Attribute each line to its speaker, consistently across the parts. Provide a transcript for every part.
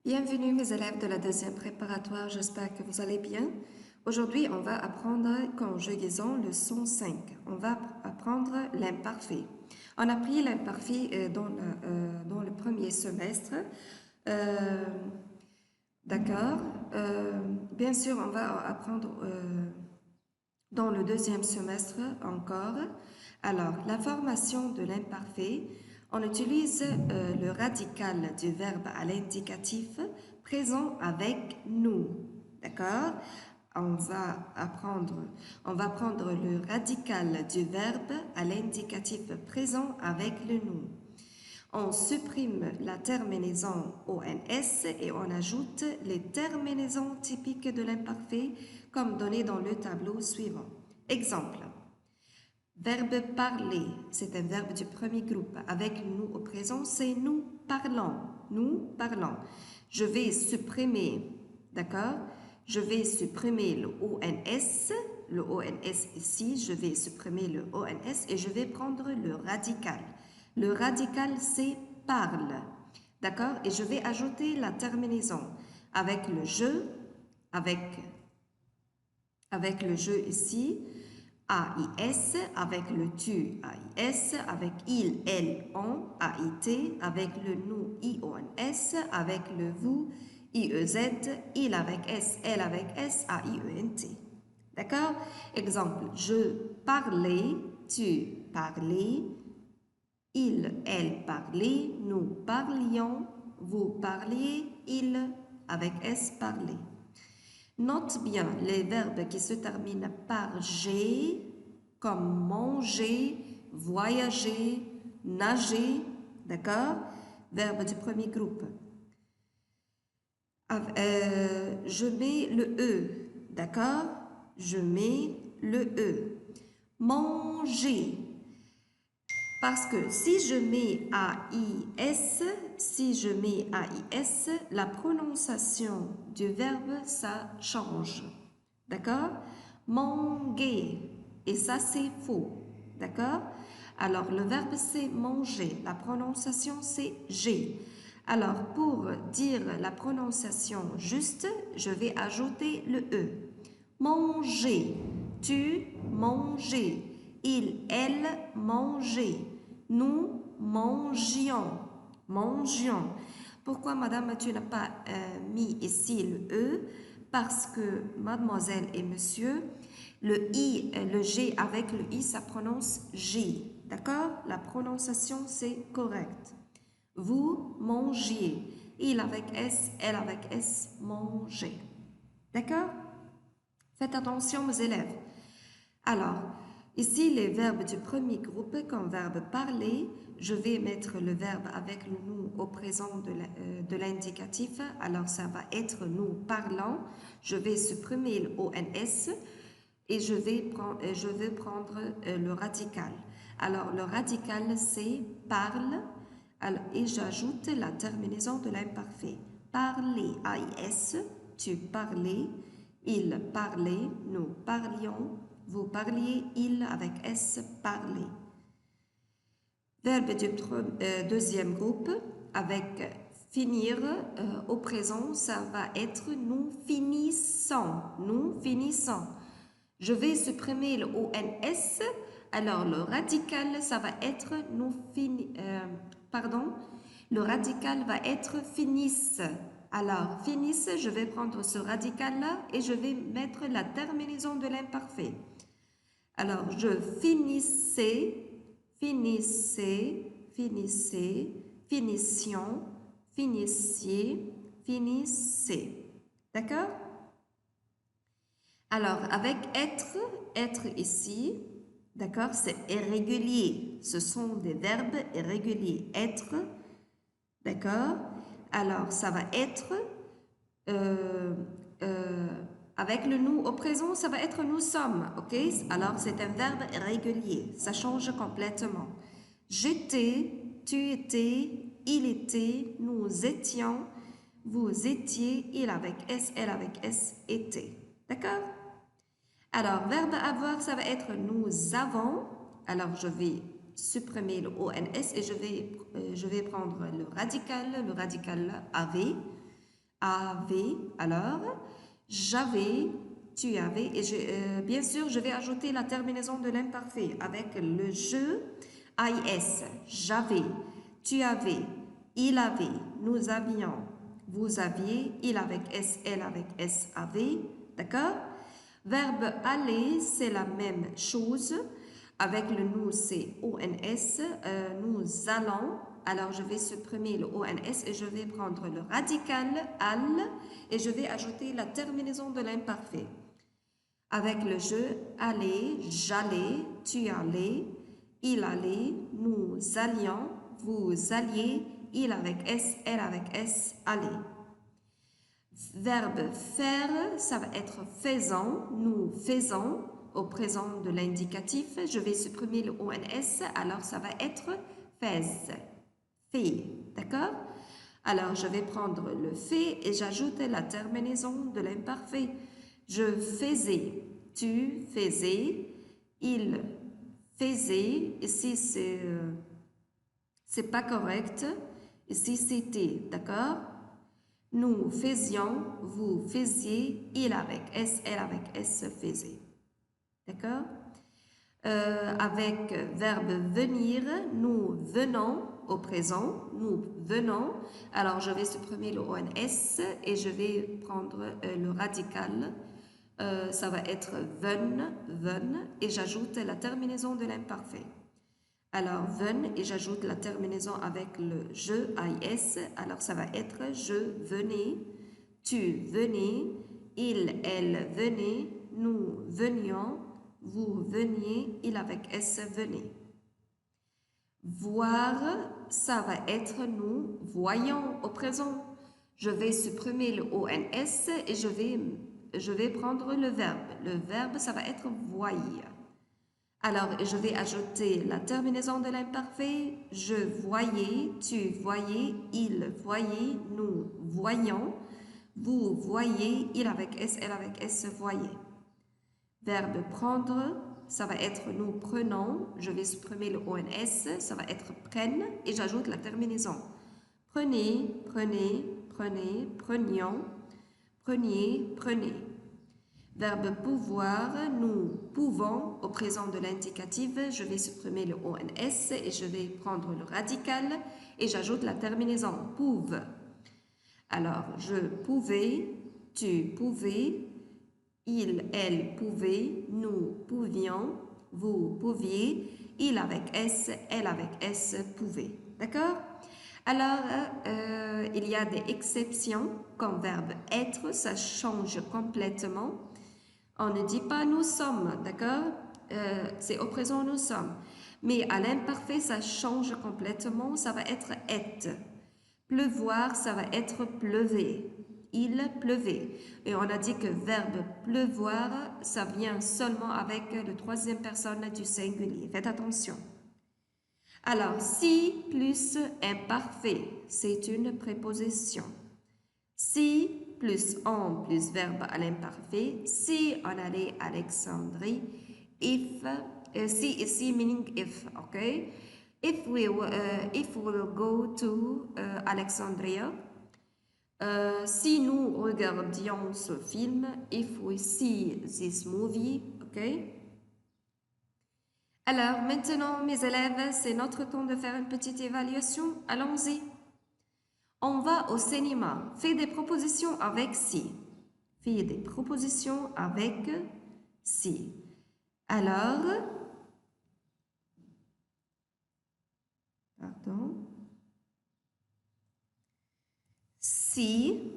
Speaker 1: Bienvenue mes élèves de la deuxième préparatoire, j'espère que vous allez bien. Aujourd'hui, on va apprendre conjugaison leçon 5. On va apprendre l'imparfait. On a pris l'imparfait dans le premier semestre. Euh, D'accord. Bien sûr, on va apprendre dans le deuxième semestre encore. Alors, la formation de l'imparfait, on utilise le radical du verbe à l'indicatif présent avec nous. D'accord? On va prendre le radical du verbe à l'indicatif présent avec le nous. On supprime la terminaison ONS et on ajoute les terminaisons typiques de l'imparfait comme donné dans le tableau suivant. Exemple. Verbe parler, c'est un verbe du premier groupe. Avec nous au présent, c'est nous parlons. Nous parlons. Je vais supprimer, d'accord? Je vais supprimer le ONS. Le ONS ici, je vais supprimer le ONS et je vais prendre le radical. Le radical, c'est parle. D'accord? Et je vais ajouter la terminaison avec le je, avec le je ici, AIS, avec le tu, AIS, avec il, elle, on, AIT, avec le nous, IONS, avec le vous, IEZ, il avec S, elle avec S, AIENT. D'accord? Exemple, je parlais, tu parlais, il, elle parlait, nous parlions, vous parliez, il avec S parlait. Note bien les verbes qui se terminent par G, comme manger, voyager, nager, d'accord? Verbe du premier groupe. Je mets le E, d'accord? Je mets le E. Manger. Parce que si je mets AIS, la prononciation du verbe, ça change. D'accord? Manger. Et ça, c'est faux. D'accord? Alors, le verbe, c'est manger. La prononciation, c'est G. Alors, pour dire la prononciation juste, je vais ajouter le E. Manger. Tu mangeais. Il, elle mangeait. Nous mangions. Mangions. Pourquoi, madame, tu n'as pas mis ici le E? Parce que, mademoiselle et monsieur, le I, le G avec le I, ça prononce G. D'accord? La prononciation, c'est correct. Vous mangiez. Il avec S, elle avec S, manger. D'accord? Faites attention, mes élèves. Alors, ici, les verbes du premier groupe, comme verbe parler, je vais mettre le verbe avec le nous au présent de l'indicatif. Alors, ça va être nous parlons. Je vais supprimer le ONS et je vais prendre le radical. Alors, le radical, c'est parle. Alors, et j'ajoute la terminaison de l'imparfait. Parler, AIS, tu parlais, il parlait, nous parlions, vous parliez, il avec S, parler. Verbe du deuxième groupe, avec finir au présent, ça va être nous finissons. Nous finissons. Je vais supprimer le ONS. Alors, le radical, ça va être nous le radical va être finissent. Alors, finissent, je vais prendre ce radical-là et je vais mettre la terminaison de l'imparfait. Alors, je finissais, finissez, finissez, finissions, finissiez, finissez. D'accord? Alors, avec être ici, d'accord, c'est irrégulier. Ce sont des verbes irréguliers. Être, d'accord? Alors, ça va être, avec le nous au présent, ça va être nous sommes, ok? Alors, c'est un verbe irrégulier. Ça change complètement. J'étais, tu étais, il était, nous étions, vous étiez, il avec S, elle avec S, était. D'accord? Alors, verbe avoir, ça va être nous avons. Alors, je vais supprimer le ONS et je vais prendre le radical avait. avait, alors, j'avais, tu avais, et bien sûr, je vais ajouter la terminaison de l'imparfait avec le je, IS, j'avais, tu avais, il avait, nous avions, vous aviez, il avec S, elle avec S, avait, d'accord? Verbe aller, c'est la même chose. Avec le nous, c'est ONS. Nous allons. Alors, je vais supprimer le ONS et je vais prendre le radical al et je vais ajouter la terminaison de l'imparfait. Avec le je, aller, j'allais, tu allais, il allait, nous allions, vous alliez, il avec S, elle avec S, allait. Verbe faire, ça va être faisant, nous faisons au présent de l'indicatif. Je vais supprimer le ONS, alors ça va être fais, fait, d'accord? Alors je vais prendre le fait et j'ajoute la terminaison de l'imparfait. Je faisais, tu faisais, il faisait, ici c'est pas correct, ici c'était, d'accord? Nous faisions, vous faisiez, il avec S, elle avec S faisait. D'accord? Avec verbe venir, nous venons au présent, nous venons. Alors, je vais supprimer le ONS et je vais prendre le radical. Ça va être ven, ven, et j'ajoute la terminaison de l'imparfait. Alors, ven, et j'ajoute la terminaison avec le je, IS. Alors, ça va être je venais, tu venais, il, elle venait, nous venions, vous veniez, il avec S venait. Voir, ça va être nous voyons au présent. Je vais supprimer le ONS et je vais prendre le verbe. Le verbe, ça va être voyer. Alors, je vais ajouter la terminaison de l'imparfait. Je voyais, tu voyais, il voyait, nous voyons, vous voyez, il avec S, elle avec S voyait. Verbe prendre, ça va être nous prenons. Je vais supprimer le ONS, ça va être prenne et j'ajoute la terminaison. Prenez, prenez, prenez, prenions, preniez, prenez. Verbe pouvoir, nous pouvons au présent de l'indicative, je vais supprimer le ONS et je vais prendre le radical et j'ajoute la terminaison pouve. Alors, je pouvais, tu pouvais, il, elle pouvait, nous pouvions, vous pouviez, il avec S, elle avec S pouvait. D'accord? Alors, il y a des exceptions comme verbe être, ça change complètement. On ne dit pas nous sommes, d'accord? C'est au présent nous sommes. Mais à l'imparfait, ça change complètement, ça va être être. Pleuvoir, ça va être pleuver. Il pleuvait. Et on a dit que verbe pleuvoir, ça vient seulement avec le troisième personne du singulier. Faites attention. Alors, si plus imparfait, c'est une préposition. Si plus on plus verbe à l'imparfait, si on allait à Alexandrie, if, si ici meaning if, okay? If we will go to Alexandria, si nous regardions ce film, if we see this movie, okay? Alors maintenant, mes élèves, c'est notre temps de faire une petite évaluation. Allons-y. On va au cinéma. Fais des propositions avec si. Fais des propositions avec si. Alors, pardon. Si.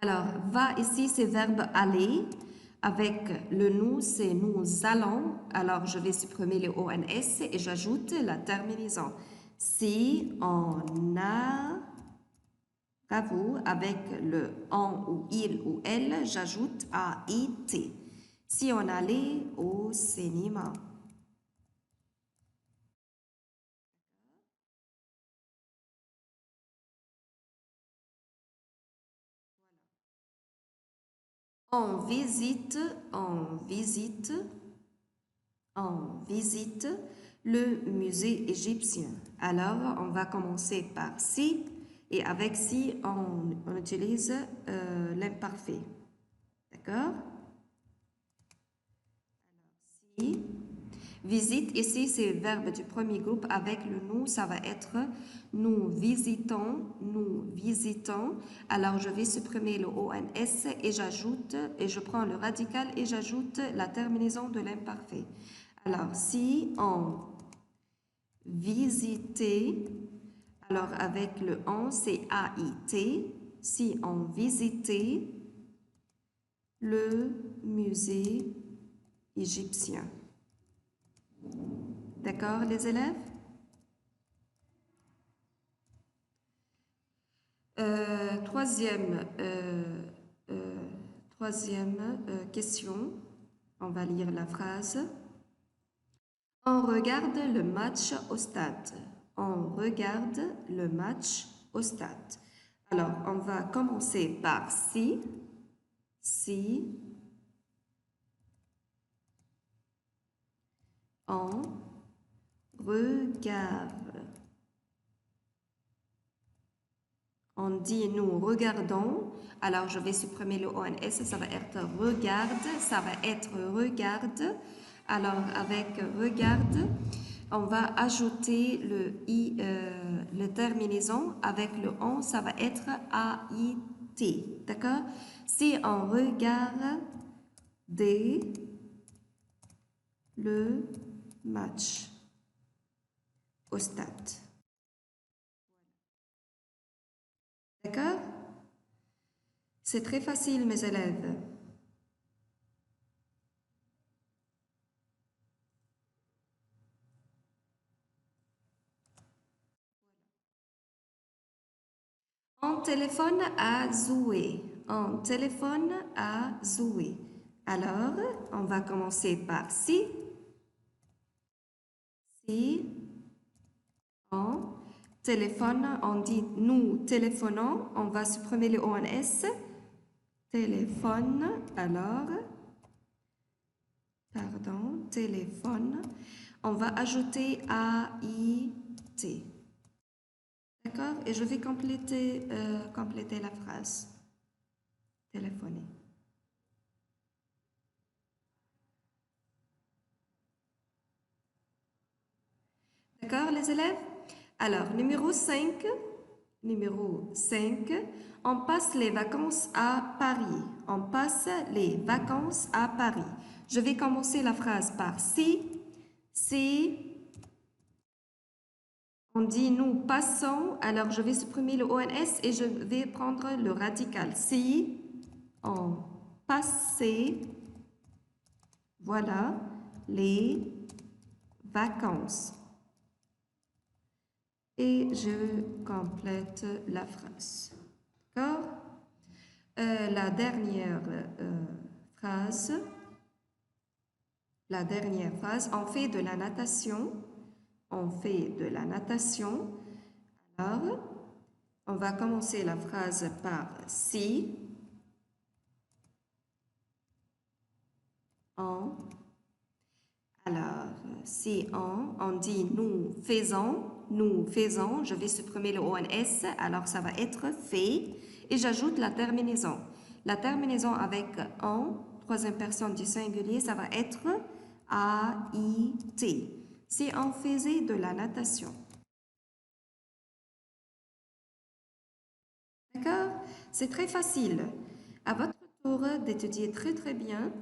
Speaker 1: Alors, va ici, c'est verbe aller. Avec le nous, c'est nous allons. Alors, je vais supprimer le ONS et j'ajoute la terminaison. Si on a, bravo, avec le on ou il ou elle, j'ajoute AIT. Si on allait au cinéma. On visite, on visite, on visite. le musée égyptien. Alors, on va commencer par si, et avec si, on utilise l'imparfait. D'accord? Si. Visite, ici, c'est le verbe du premier groupe. Avec le nous, ça va être nous visitons, nous visitons. Alors, je vais supprimer le ONS et j'ajoute, et je prends le radical et j'ajoute la terminaison de l'imparfait. Alors, si on visitait, alors avec le on, c'est AIT. Si on visitait le musée égyptien. D'accord, les élèves? Troisième question. On va lire la phrase. On regarde le match au stade. On regarde le match au stade. Alors, on va commencer par si. Si. On regarde. On dit nous regardons. Alors, je vais supprimer le ONS. Ça va être regarde. Ça va être regarde. Alors, avec regarde, on va ajouter le i, le terminaison. Avec le on, ça va être AIT. D'accord? Si on regarde le match au stade. D'accord? C'est très facile, mes élèves. On téléphone à Zoé. On téléphone à Zoé. Alors, on va commencer par si. Si on téléphone, on dit nous téléphonons. On va supprimer le ONS. Téléphone, alors, pardon, téléphone. On va ajouter AIT. D'accord? Et je vais compléter la phrase. Téléphoner. D'accord, les élèves? Alors, numéro 5, on passe les vacances à Paris. On passe les vacances à Paris. Je vais commencer la phrase par si. Si on dit nous passons, alors je vais supprimer le ONS et je vais prendre le radical. Si on passait, voilà, les vacances. Et je complète la phrase. D'accord? La dernière phrase, on fait de la natation. On fait de la natation. Alors, on va commencer la phrase par si. On. Alors, si on dit nous faisons, je vais supprimer le ONS, alors ça va être fait, et j'ajoute la terminaison. La terminaison avec on, troisième personne du singulier, ça va être AIT. Si on faisait de la natation. D'accord? C'est très facile. À votre tour d'étudier très très bien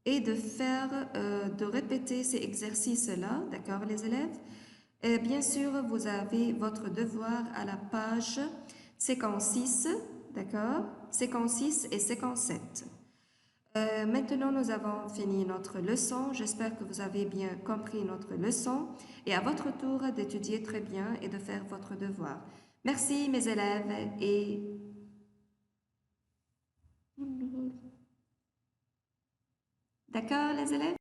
Speaker 1: et de faire, de répéter ces exercices-là, d'accord les élèves? Et bien sûr, vous avez votre devoir à la page séquence 6, d'accord? Séquence 6 et séquence 7. Maintenant, nous avons fini notre leçon. J'espère que vous avez bien compris notre leçon et à votre tour d'étudier très bien et de faire votre devoir. Merci mes élèves et... D'accord les élèves?